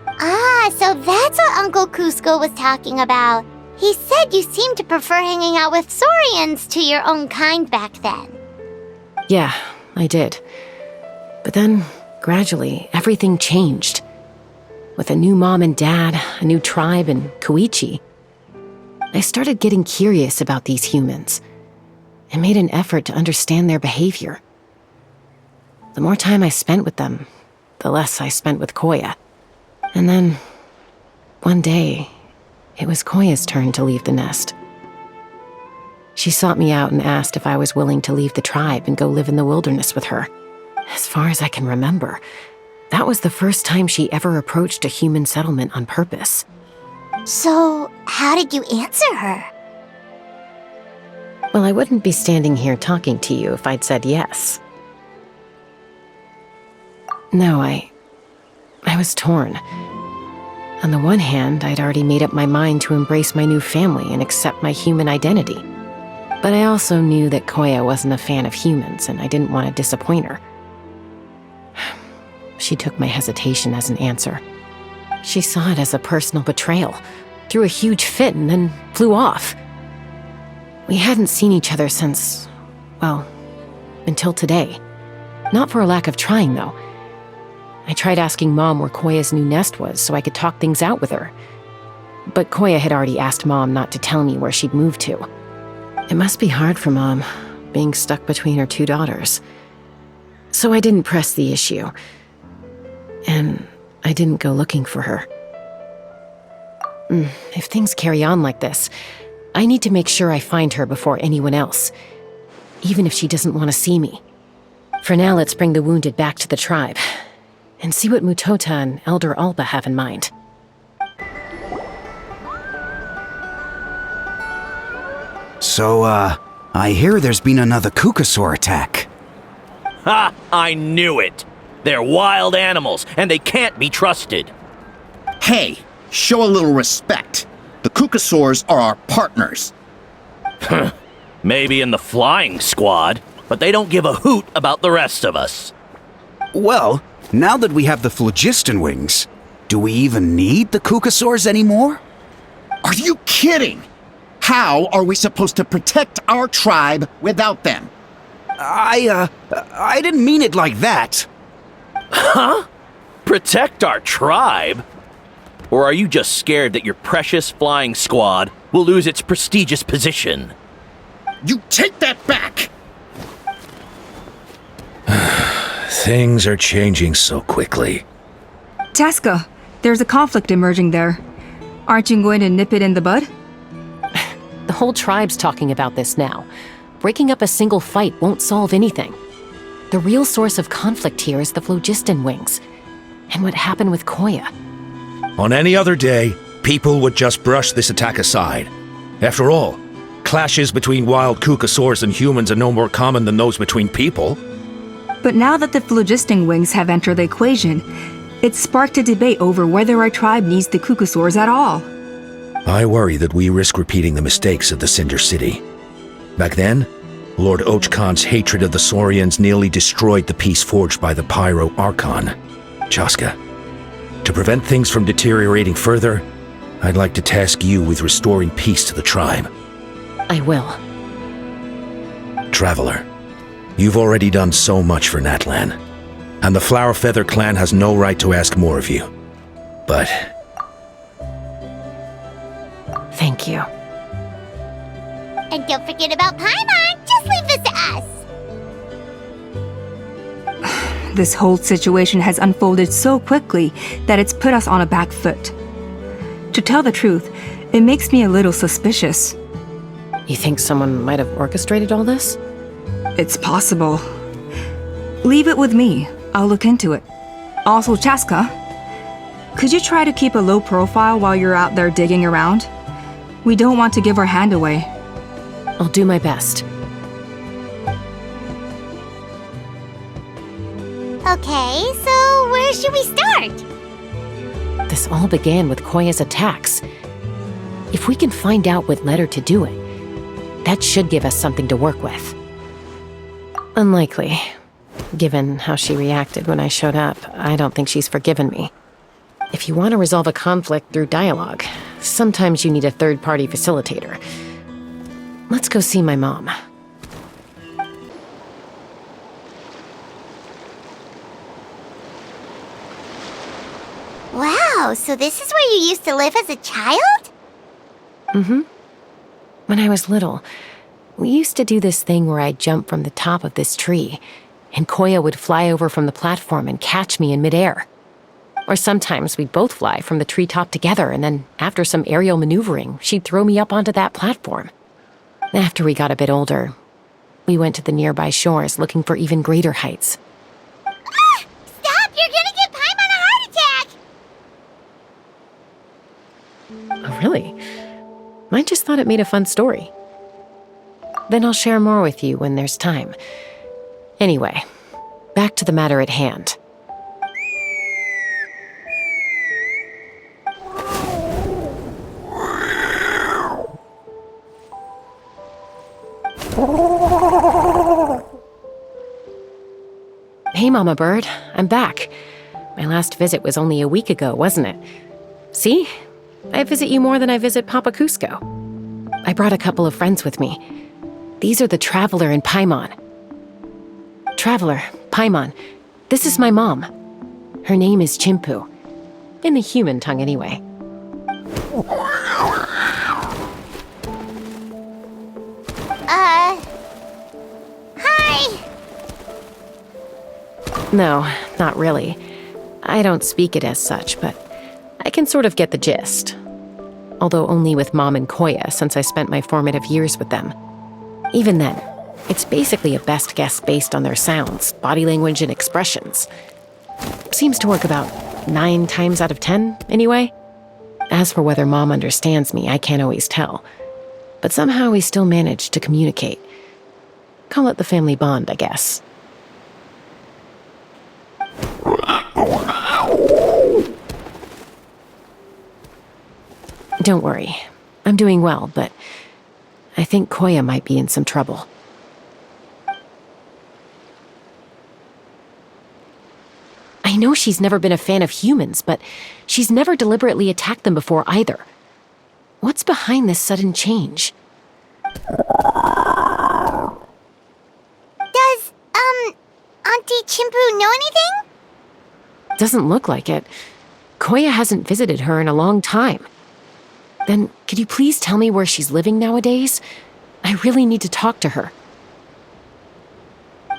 Ah, so that's what Uncle Cusco was talking about. He said you seemed to prefer hanging out with Saurians to your own kind back then. Yeah, I did. But then, gradually, everything changed. With a new mom and dad, a new tribe, and Koichi, I started getting curious about these humans and made an effort to understand their behavior. The more time I spent with them, the less I spent with Koya. And then, one day, it was Koya's turn to leave the nest. She sought me out and asked if I was willing to leave the tribe and go live in the wilderness with her. As far as I can remember, that was the first time she ever approached a human settlement on purpose. So, how did you answer her? Well, I wouldn't be standing here talking to you if I'd said yes. No, I was torn. On the one hand, I'd already made up my mind to embrace my new family and accept my human identity. But I also knew that Koya wasn't a fan of humans, and I didn't want to disappoint her. She took my hesitation as an answer. She saw it as a personal betrayal, threw a huge fit, and then flew off. We hadn't seen each other since, well, until today. Not for a lack of trying, though. I tried asking Mom where Koya's new nest was so I could talk things out with her. But Koya had already asked Mom not to tell me where she'd moved to. It must be hard for Mom, being stuck between her two daughters. So I didn't press the issue. And I didn't go looking for her. If things carry on like this, I need to make sure I find her before anyone else, even if she doesn't want to see me. For now, let's bring the wounded back to the tribe, and see what Mutota and Elder Alba have in mind. So, I hear there's been another Kukasaur attack. Ha! I knew it! They're wild animals, and they can't be trusted. Hey, show a little respect. The Kukasaurs are our partners. Maybe in the flying squad, but they don't give a hoot about the rest of us. Well, now that we have the phlogiston wings, do we even need the Kukasaurs anymore? Are you kidding? How are we supposed to protect our tribe without them? I didn't mean it like that. Huh? Protect our tribe? Or are you just scared that your precious flying squad will lose its prestigious position? You take that back! Things are changing so quickly. CHASCA, there's a conflict emerging there. Aren't you going to nip it in the bud? The whole tribe's talking about this now. Breaking up a single fight won't solve anything. The real source of conflict here is the phlogiston wings, and what happened with Koya. On any other day, people would just brush this attack aside. After all, clashes between wild Kukasaurs and humans are no more common than those between people. But now that the phlogiston wings have entered the equation, it's sparked a debate over whether our tribe needs the Kukasaurs at all. I worry that we risk repeating the mistakes of the Cinder City. Back then, Lord Ochkan's hatred of the Saurians nearly destroyed the peace forged by the Pyro Archon, CHASCA. To prevent things from deteriorating further, I'd like to task you with restoring peace to the tribe. I will. Traveler, you've already done so much for Natlan, and the Flower Feather clan has no right to ask more of you. But thank you. And don't forget about Paimon. Just leave this to us. This whole situation has unfolded so quickly that it's put us on a back foot. To tell the truth, it makes me a little suspicious. You think someone might have orchestrated all this? It's possible. Leave it with me. I'll look into it. Also, CHASCA, could you try to keep a low profile while you're out there digging around? We don't want to give our hand away. I'll do my best. Okay, so where should we start? This all began with Koya's attacks. If we can find out what led her to do it, that should give us something to work with. Unlikely. Given how she reacted when I showed up, I don't think she's forgiven me. If you want to resolve a conflict through dialogue, sometimes you need a third-party facilitator. Let's go see my mom. Wow, so this is where you used to live as a child? Mm-hmm. When I was little, we used to do this thing where I'd jump from the top of this tree, and Koya would fly over from the platform and catch me in midair. Or sometimes we'd both fly from the treetop together, and then after some aerial maneuvering, she'd throw me up onto that platform. After we got a bit older, we went to the nearby shores looking for even greater heights. Ah! Stop! You're gonna give Paimon a heart attack! Oh, really? I just thought it made a fun story. Then I'll share more with you when there's time. Anyway, back to the matter at hand. Hey, Mama Bird, I'm back. My last visit was only a week ago, wasn't it? See? I visit you more than I visit Papa Cusco. I brought a couple of friends with me. These are the Traveler and Paimon. Traveler, Paimon, this is my mom. Her name is Chimpu. In the human tongue, anyway. Hi! No, not really. I don't speak it as such, but I can sort of get the gist. Although only with Mom and Koya, since I spent my formative years with them. Even then, it's basically a best guess based on their sounds, body language, and expressions. Seems to work about 9 times out of 10, anyway. As for whether Mom understands me, I can't always tell. But somehow we still manage to communicate. Call it the family bond, I guess. Don't worry. I'm doing well, but I think Koya might be in some trouble. I know she's never been a fan of humans, but she's never deliberately attacked them before either. What's behind this sudden change? Does, Auntie Chimpu know anything? Doesn't look like it. Koya hasn't visited her in a long time. Then, could you please tell me where she's living nowadays? I really need to talk to her.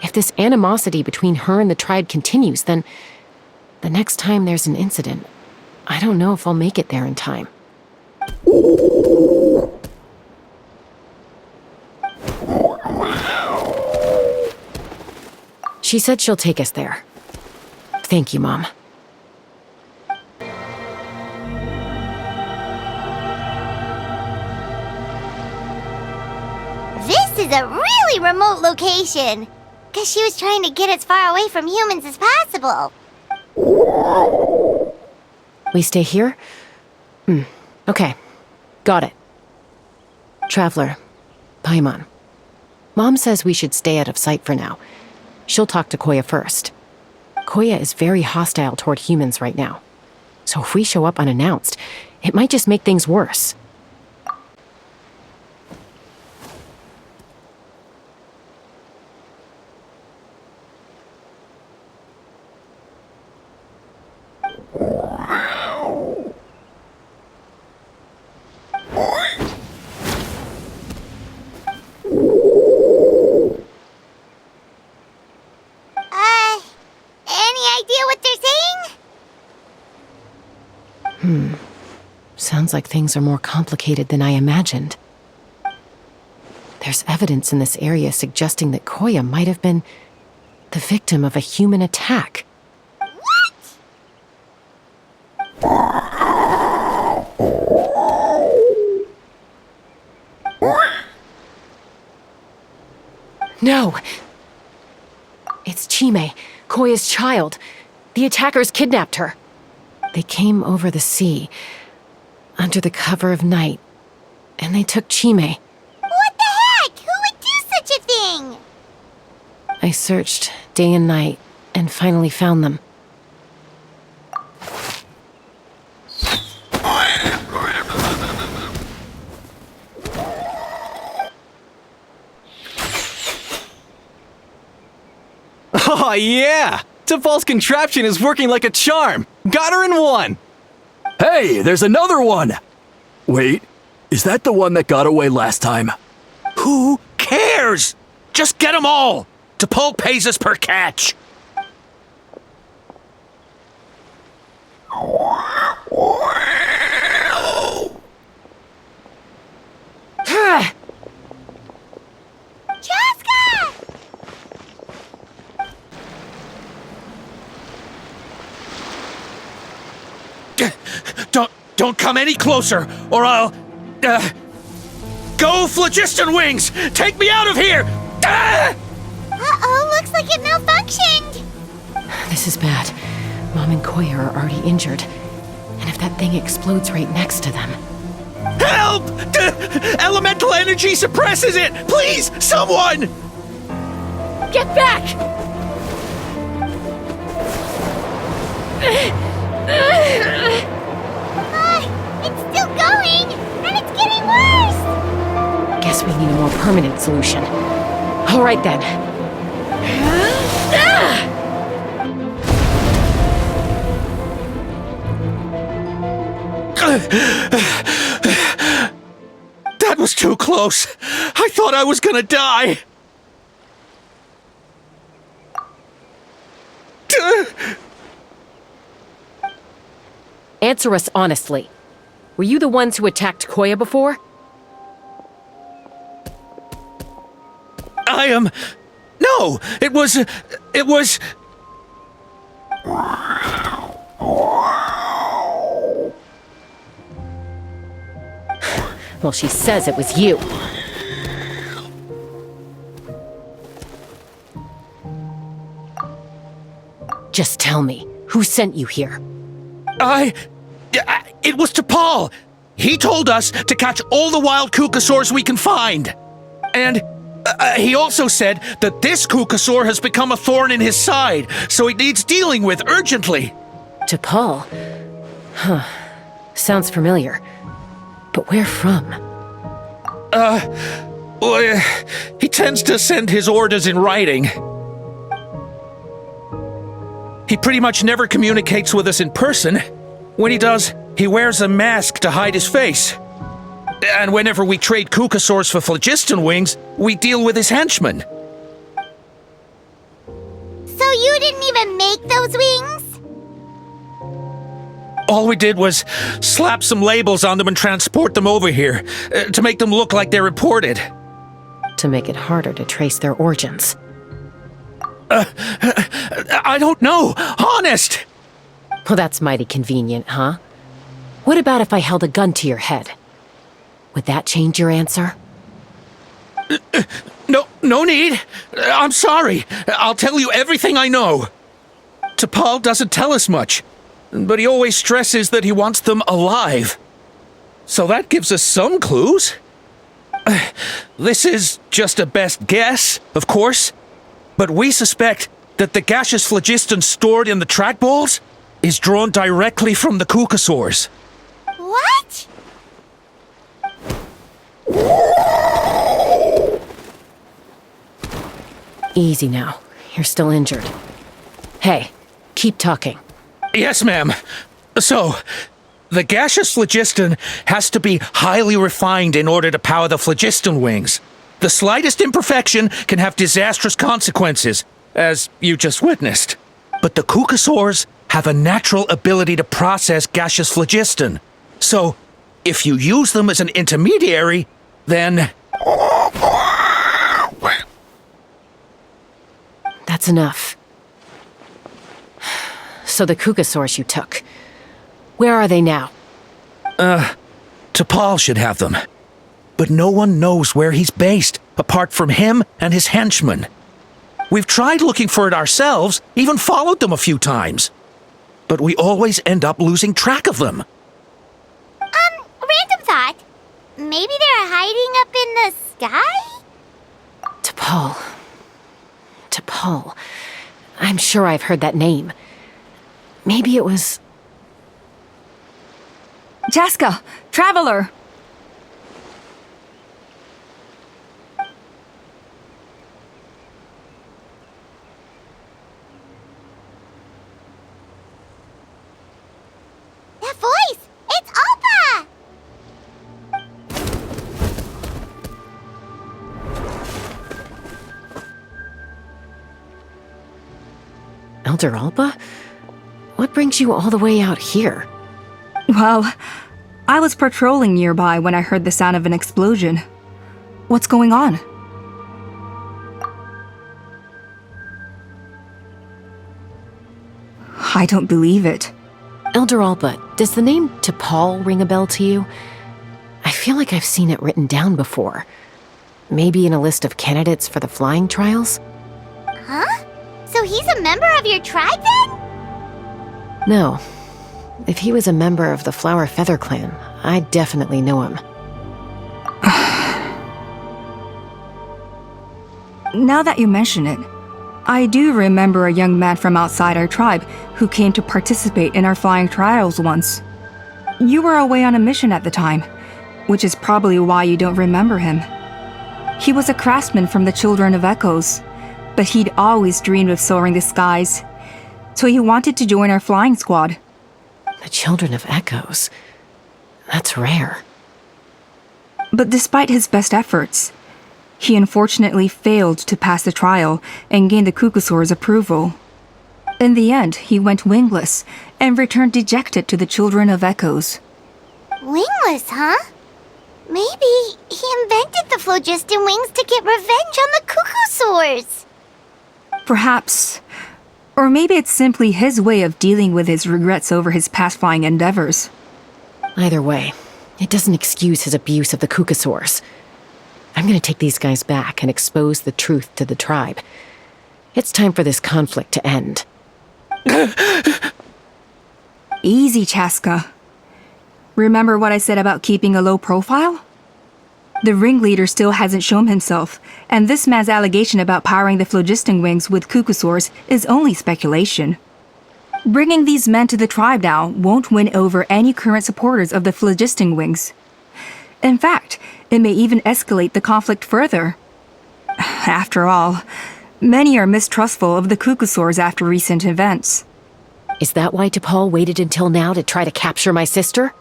If this animosity between her and the tribe continues, then the next time there's an incident, I don't know if I'll make it there in time. She said she'll take us there. Thank you, Mom. This is a really remote location. Guess she was trying to get as far away from humans as possible. We stay here? Okay. Got it. Traveler, Paimon. Mom says we should stay out of sight for now. She'll talk to Koya first. Koya is very hostile toward humans right now. So if we show up unannounced, it might just make things worse. Any idea what they're saying? Sounds like things are more complicated than I imagined. There's evidence in this area suggesting that Koya might have been the victim of a human attack. No! It's Chime, Koya's child. The attackers kidnapped her. They came over the sea, under the cover of night, and they took Chime. What the heck? Who would do such a thing? I searched day and night, and finally found them. Oh, yeah! Tafal's contraption is working like a charm! Got her in one! Hey, there's another one! Wait, is that the one that got away last time? Who cares? Just get them all! T'Pol pays us per catch! CHASCA! Don't come any closer, or I'll... Go, Phlogiston Wings! Take me out of here! Ah! Uh-oh, looks like it malfunctioned. This is bad. Mom and Koya are already injured. And if that thing explodes right next to them... Help! Elemental energy suppresses it! Please, someone! Get back! It's still going, and it's getting worse. Guess we need a more permanent solution. All right then. That was too close. I thought I was gonna die. Answer us honestly. Were you the ones who attacked Koya before? I am... No! It was... Well, she says it was you. Just tell me, who sent you here? It was to Paul. He told us to catch all the wild Kukasaurs we can find. And he also said that this Kukasaur has become a thorn in his side, so it needs dealing with urgently. To Paul? Huh. Sounds familiar. But where from? Well, he tends to send his orders in writing. He pretty much never communicates with us in person. When he does, he wears a mask to hide his face. And whenever we trade Kukasaurs for Phlogiston Wings, we deal with his henchmen. So you didn't even make those wings? All we did was slap some labels on them and transport them over here, to make them look like they're imported. To make it harder to trace their origins. I don't know, honest! Well, that's mighty convenient, huh? What about if I held a gun to your head? Would that change your answer? No need. I'm sorry. I'll tell you everything I know. T'Pol doesn't tell us much, but he always stresses that he wants them alive. So that gives us some clues. This is just a best guess, of course, but we suspect that the gaseous phlogiston stored in the trackballs is drawn directly from the Kukasaurs. What? Easy now. You're still injured. Hey, keep talking. Yes, ma'am. So, the gaseous phlogiston has to be highly refined in order to power the phlogiston wings. The slightest imperfection can have disastrous consequences, as you just witnessed. But the Kukasaurs have a natural ability to process gaseous phlogiston. So, if you use them as an intermediary, then... That's enough. So the Kukasaurs you took, where are they now? T'Pol should have them. But no one knows where he's based, apart from him and his henchmen. We've tried looking for it ourselves, even followed them a few times. But we always end up losing track of them. Random thought. Maybe they're hiding up in the sky? T'Pol. T'Pol. I'm sure I've heard that name. Maybe it was... CHASCA! Traveler! That voice! It's Alpa! Elder Alpa? What brings you all the way out here? Well, I was patrolling nearby when I heard the sound of an explosion. What's going on? I don't believe it. Elder Alpa, does the name T'Pol ring a bell to you? I feel like I've seen it written down before. Maybe in a list of candidates for the flying trials? Huh? So he's a member of your tribe then? No. If he was a member of the Flower Feather Clan, I definitely know him. Now that you mention it, I do remember a young man from outside our tribe who came to participate in our flying trials once. You were away on a mission at the time, which is probably why you don't remember him. He was a craftsman from the Children of Echoes, but he'd always dreamed of soaring the skies, so he wanted to join our flying squad. The Children of Echoes? That's rare. But despite his best efforts, he unfortunately failed to pass the trial and gain the Kukusaur's approval. In the end, he went wingless and returned dejected to the Children of Echoes. Wingless, huh? Maybe he invented the phlogiston wings to get revenge on the Kukusaurs. Perhaps. Or maybe it's simply his way of dealing with his regrets over his past flying endeavors. Either way, it doesn't excuse his abuse of the Kukusaurs. I'm gonna take these guys back and expose the truth to the tribe. It's time for this conflict to end. Easy, CHASCA. Remember what I said about keeping a low profile? The ringleader still hasn't shown himself, and this man's allegation about powering the phlogiston wings with Kukusaurs is only speculation. Bringing these men to the tribe now won't win over any current supporters of the phlogiston wings. In fact, it may even escalate the conflict further. After all, many are mistrustful of the Kukusaurs after recent events. Is that why T'Pol waited until now to try to capture my sister?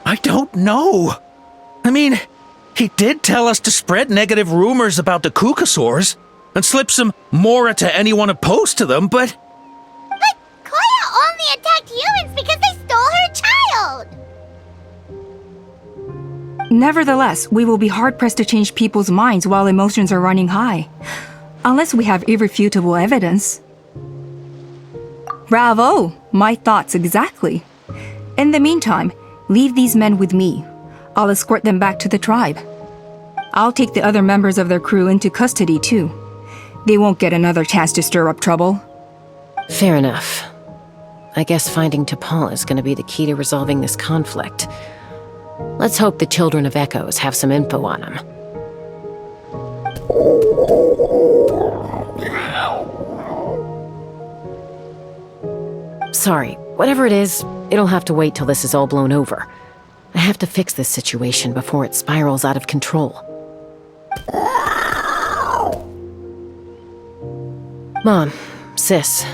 I don't know. I mean, he did tell us to spread negative rumors about the Kukusaurs and slip some mora to anyone opposed to them, but... But Koya only attacked humans because they stole her child! Nevertheless, we will be hard-pressed to change people's minds while emotions are running high. Unless we have irrefutable evidence. Bravo! My thoughts exactly. In the meantime, leave these men with me. I'll escort them back to the tribe. I'll take the other members of their crew into custody too. They won't get another chance to stir up trouble. Fair enough. I guess finding T'Pol is gonna be the key to resolving this conflict. Let's hope the Children of Echoes have some info on him. Sorry, whatever it is, it'll have to wait till this is all blown over. I have to fix this situation before it spirals out of control. Mom, Sis,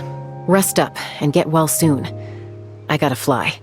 rest up and get well soon. I gotta fly.